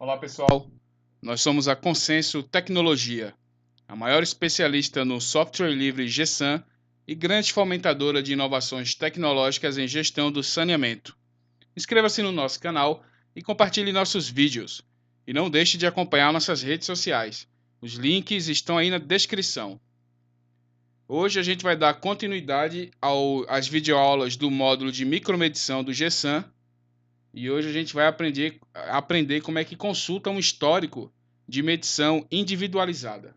Olá pessoal, nós somos a Consenso Tecnologia, a maior especialista no software livre GSAN e grande fomentadora de inovações tecnológicas em gestão do saneamento. Inscreva-se no nosso canal e compartilhe nossos vídeos. E não deixe de acompanhar nossas redes sociais. Os links estão aí na descrição. Hoje a gente vai dar continuidade às videoaulas do módulo de micromedição do GSAN. E hoje a gente vai aprender como é que consulta um histórico de medição individualizada.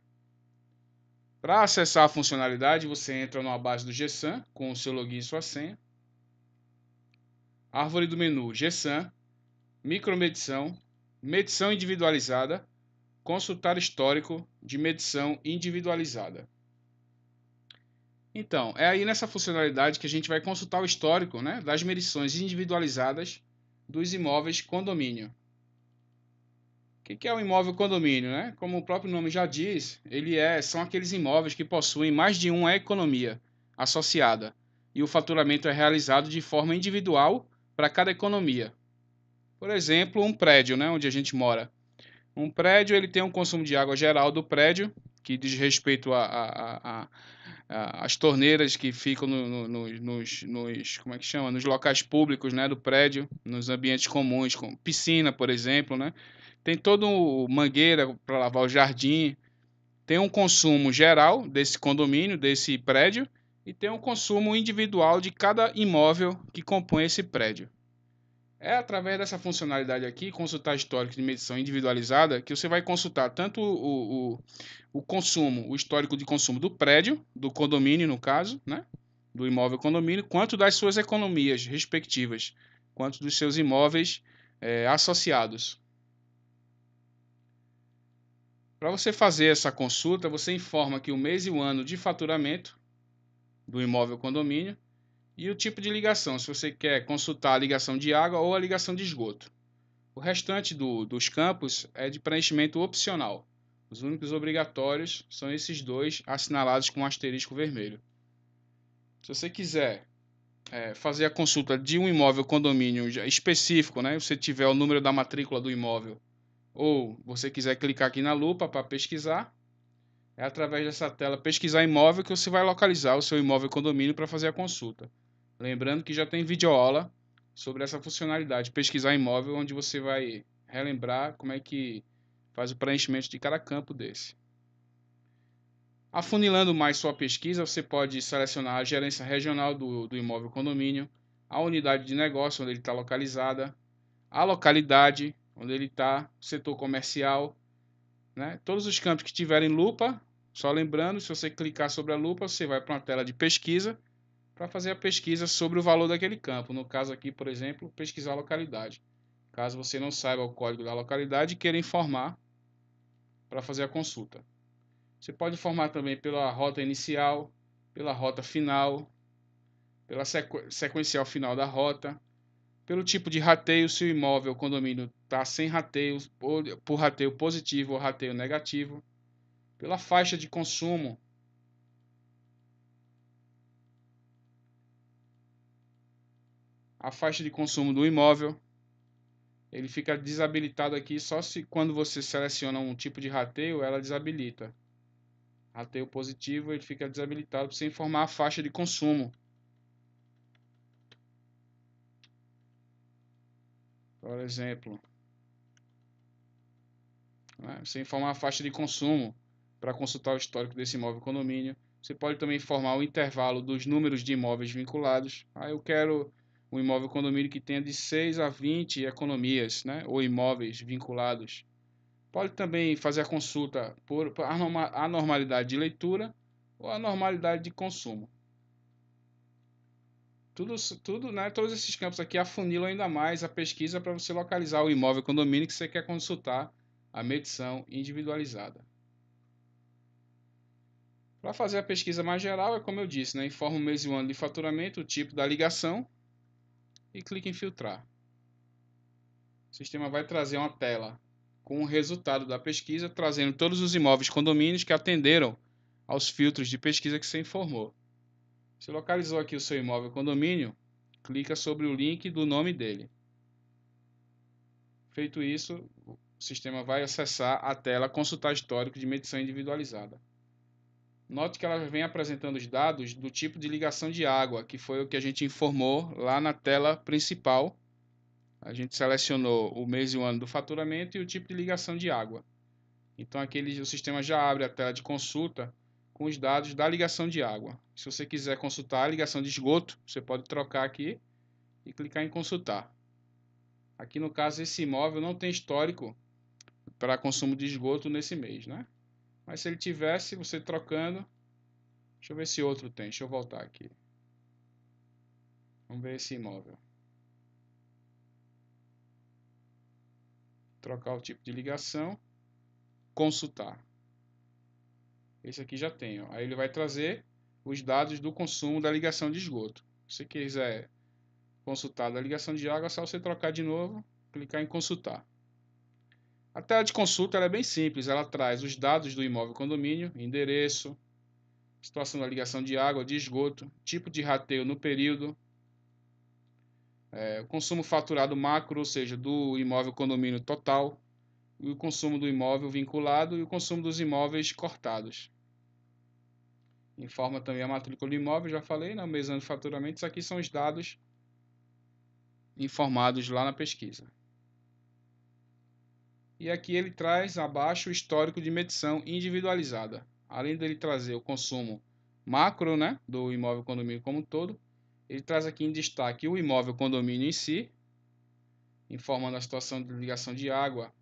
Para acessar a funcionalidade, você entra numa base do GSAN com o seu login e sua senha. Árvore do menu GSAN, micromedição, medição individualizada, consultar histórico de medição individualizada. Então, é aí nessa funcionalidade que a gente vai consultar o histórico, né, das medições individualizadas dos imóveis condomínio. O que é um imóvel condomínio, né? Como o próprio nome já diz, são aqueles imóveis que possuem mais de uma economia associada e o faturamento é realizado de forma individual para cada economia. Por exemplo, um prédio, né, onde a gente mora. Um prédio ele tem um consumo de água geral do prédio, que diz respeito às torneiras que ficam como é que chama? Nos locais públicos, né, do prédio, nos ambientes comuns, como piscina, por exemplo, né? Tem todo mangueira para lavar o jardim. Tem um consumo geral desse condomínio, desse prédio, e tem um consumo individual de cada imóvel que compõe esse prédio. É através dessa funcionalidade aqui, consultar histórico de medição individualizada, que você vai consultar tanto o consumo, o histórico de consumo do prédio, do condomínio no caso, né? Do imóvel condomínio, quanto das suas economias respectivas, quanto dos seus imóveis associados. Para você fazer essa consulta, você informa aqui o mês e o ano de faturamento do imóvel condomínio e o tipo de ligação, se você quer consultar a ligação de água ou a ligação de esgoto. O restante dos campos é de preenchimento opcional. Os únicos obrigatórios são esses dois assinalados com um asterisco vermelho. Se você quiser fazer a consulta de um imóvel condomínio específico, né, você tiver o número da matrícula do imóvel, ou você quiser clicar aqui na lupa para pesquisar, é através dessa tela pesquisar imóvel que você vai localizar o seu imóvel condomínio para fazer a consulta. Lembrando que já tem videoaula sobre essa funcionalidade, pesquisar imóvel, onde você vai relembrar como é que faz o preenchimento de cada campo desse. Afunilando mais sua pesquisa, você pode selecionar a gerência regional do imóvel condomínio, a unidade de negócio onde ele está localizada, a localidade onde ele está, setor comercial, né? Todos os campos que tiverem lupa, só lembrando, se você clicar sobre a lupa, você vai para uma tela de pesquisa para fazer a pesquisa sobre o valor daquele campo. No caso aqui, por exemplo, pesquisar a localidade. Caso você não saiba o código da localidade e queira informar para fazer a consulta. Você pode informar também pela rota inicial, pela rota final, pela sequencial final da rota, pelo tipo de rateio, se o imóvel ou condomínio está sem rateio, por rateio positivo ou rateio negativo, pela faixa de consumo, a faixa de consumo do imóvel. Ele fica desabilitado aqui só se quando você seleciona um tipo de rateio, ela desabilita. Rateio positivo, ele fica desabilitado para você informar a faixa de consumo. Por exemplo, você informar a faixa de consumo para consultar o histórico desse imóvel condomínio. Você pode também informar o intervalo dos números de imóveis vinculados. Eu quero um imóvel condomínio que tenha de 6 a 20 economias, né? Ou imóveis vinculados. Pode também fazer a consulta por anormalidade de leitura ou anormalidade de consumo. Tudo, né? Todos esses campos aqui afunilam ainda mais a pesquisa para você localizar o imóvel condomínio que você quer consultar a medição individualizada. Para fazer a pesquisa mais geral, é como eu disse, né? Informa o mês e o ano de faturamento, o tipo da ligação e clique em filtrar. O sistema vai trazer uma tela com o resultado da pesquisa, trazendo todos os imóveis condomínios que atenderam aos filtros de pesquisa que você informou. Se localizou aqui o seu imóvel condomínio, clica sobre o link do nome dele. Feito isso, o sistema vai acessar a tela consultar histórico de medição individualizada. Note que ela vem apresentando os dados do tipo de ligação de água, que foi o que a gente informou lá na tela principal. A gente selecionou o mês e o ano do faturamento e o tipo de ligação de água. Então aqui o sistema já abre a tela de consulta com os dados da ligação de água. Se você quiser consultar a ligação de esgoto, você pode trocar aqui e clicar em consultar. Aqui no caso esse imóvel não tem histórico para consumo de esgoto nesse mês, né? Mas se ele tivesse, você trocando, deixa eu ver se outro tem, deixa eu voltar aqui. Vamos ver esse imóvel. Trocar o tipo de ligação, consultar. Esse aqui já tem, ó. Aí ele vai trazer os dados do consumo da ligação de esgoto. Se você quiser consultar da ligação de água, é só você trocar de novo, clicar em consultar. A tela de consulta é bem simples, ela traz os dados do imóvel condomínio, endereço, situação da ligação de água, de esgoto, tipo de rateio no período, o consumo faturado macro, ou seja, do imóvel condomínio total, e o consumo do imóvel vinculado e o consumo dos imóveis cortados. Informa também a matrícula do imóvel, já falei, né? O mês ano de faturamento. Isso aqui são os dados informados lá na pesquisa. E aqui ele traz abaixo o histórico de medição individualizada. Além dele trazer o consumo macro, né, do imóvel condomínio como um todo, ele traz aqui em destaque o imóvel condomínio em si, informando a situação de ligação de água,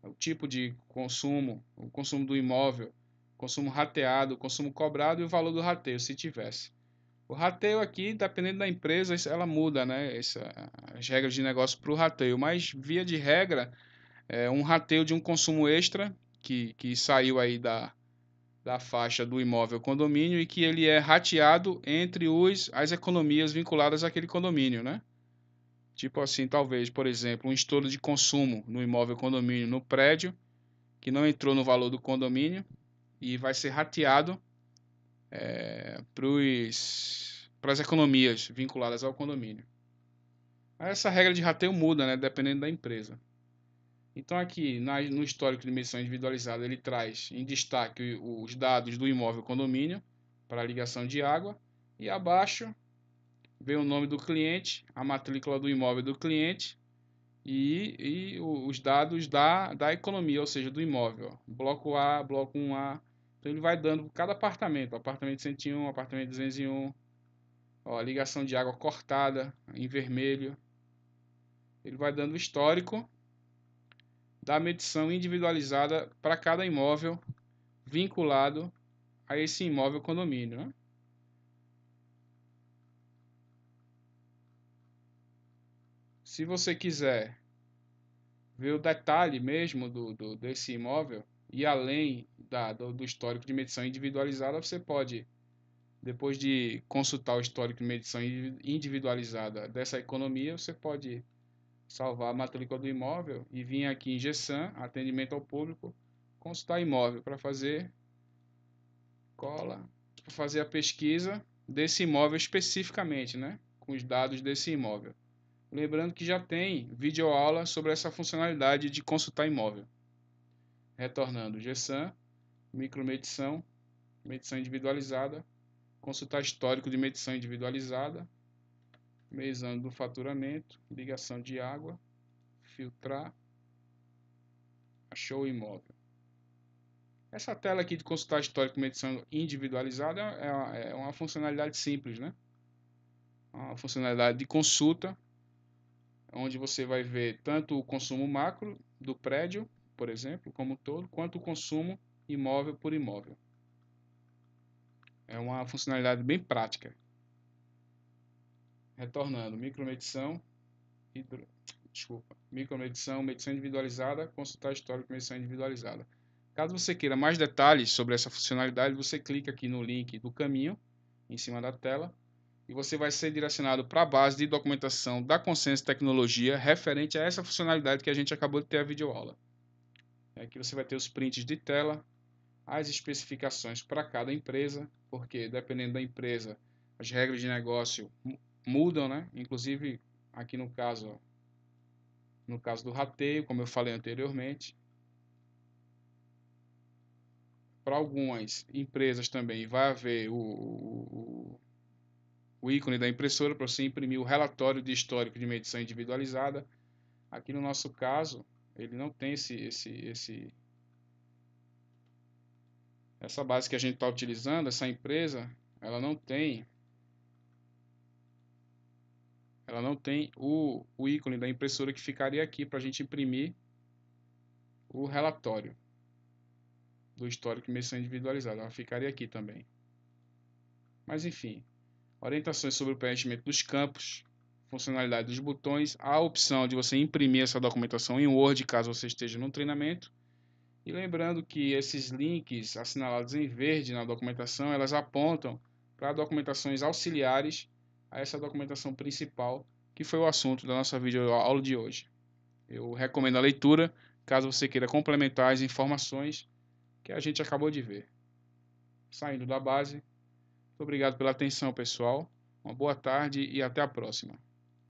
o tipo de consumo, o consumo do imóvel, consumo rateado, consumo cobrado e o valor do rateio, se tivesse. O rateio aqui, dependendo da empresa, ela muda, né, as regras de negócio para o rateio, mas via de regra, um rateio de um consumo extra que saiu aí da faixa do imóvel condomínio e que ele é rateado entre as economias vinculadas àquele condomínio, né? Tipo assim, talvez, por exemplo, um estouro de consumo no imóvel condomínio no prédio, que não entrou no valor do condomínio e vai ser rateado para as economias vinculadas ao condomínio. Essa regra de rateio muda, né, dependendo da empresa. Então aqui no histórico de medição individualizada ele traz em destaque os dados do imóvel condomínio para a ligação de água e abaixo vem o nome do cliente, a matrícula do imóvel do cliente e os dados da economia, ou seja, do imóvel. Bloco A, bloco 1A. Então ele vai dando cada apartamento, apartamento 101, apartamento 201, ó, ligação de água cortada em vermelho. Ele vai dando o histórico da medição individualizada para cada imóvel vinculado a esse imóvel condomínio, né? Se você quiser ver o detalhe mesmo desse imóvel e além do histórico de medição individualizada, você pode, depois de consultar o histórico de medição individualizada dessa economia, você pode salvar a matrícula do imóvel e vir aqui em GESAM, atendimento ao público, consultar imóvel para fazer cola, para fazer a pesquisa desse imóvel especificamente, né? Com os dados desse imóvel. Lembrando que já tem videoaula sobre essa funcionalidade de consultar imóvel. Retornando, GESAM, micromedição, medição individualizada, consultar histórico de medição individualizada, mês ano do faturamento, ligação de água, filtrar, achou o imóvel. Essa tela aqui de consultar histórico de medição individualizada é uma funcionalidade simples, né? Uma funcionalidade de consulta, onde você vai ver tanto o consumo macro do prédio, por exemplo, como um todo, quanto o consumo imóvel por imóvel. É uma funcionalidade bem prática. Retornando, micromedição, micromedição, medição individualizada, consultar histórico de medição individualizada. Caso você queira mais detalhes sobre essa funcionalidade, você clica aqui no link do caminho, em cima da tela, e você vai ser direcionado para a base de documentação da Consenso Tecnologia referente a essa funcionalidade que a gente acabou de ter a videoaula. Aqui você vai ter os prints de tela, as especificações para cada empresa, porque dependendo da empresa, as regras de negócio mudam, né? Inclusive, aqui no caso, no caso do rateio, como eu falei anteriormente. Para algumas empresas também vai haver o ícone da impressora para você imprimir o relatório de histórico de medição individualizada. Aqui no nosso caso, ele não tem essa base que a gente está utilizando, essa empresa, ela não tem o ícone da impressora que ficaria aqui para a gente imprimir o relatório do histórico de medição individualizada. Ela ficaria aqui também. Mas enfim, orientações sobre o preenchimento dos campos, funcionalidade dos botões, a opção de você imprimir essa documentação em Word caso você esteja no treinamento. E lembrando que esses links assinalados em verde na documentação, elas apontam para documentações auxiliares a essa documentação principal, que foi o assunto da nossa videoaula de hoje. Eu recomendo a leitura, caso você queira complementar as informações que a gente acabou de ver. Saindo da base, muito obrigado pela atenção, pessoal. Uma boa tarde e até a próxima.